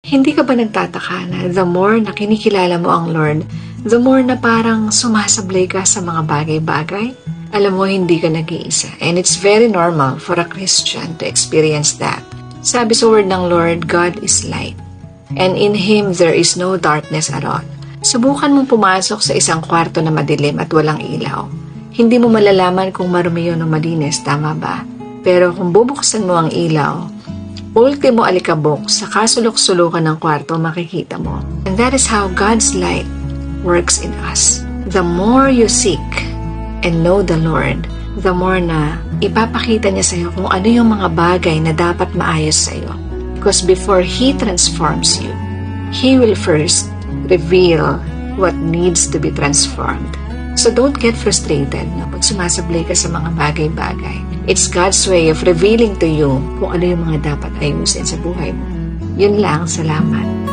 Hindi ka ba nagtataka na the more na kinikilala mo ang Lord, the more na parang sumasablay ka sa mga bagay-bagay? Alam mo, hindi ka nag-iisa. And it's very normal for a Christian to experience that. Sabi sa word ng Lord, God is light. And in Him, there is no darkness at all. Subukan mong pumasok sa isang kwarto na madilim at walang ilaw. Hindi mo malalaman kung marumi yun o malinis, tama ba? Pero kung bubuksan mo ang ilaw, ultimo alikabok sa kasulok-sulukan ng kwarto makikita mo. And that is how God's light works in us. The more you seek and know the Lord, the more na ipapakita niya sa iyo kung ano yung mga bagay na dapat maayos sa iyo. Because before He transforms you, He will first reveal what needs to be transformed. So don't get frustrated pag sumasablay ka sa mga bagay-bagay. It's God's way of revealing to you kung ano yung mga dapat ayusin sa buhay mo. Yun lang, salamat.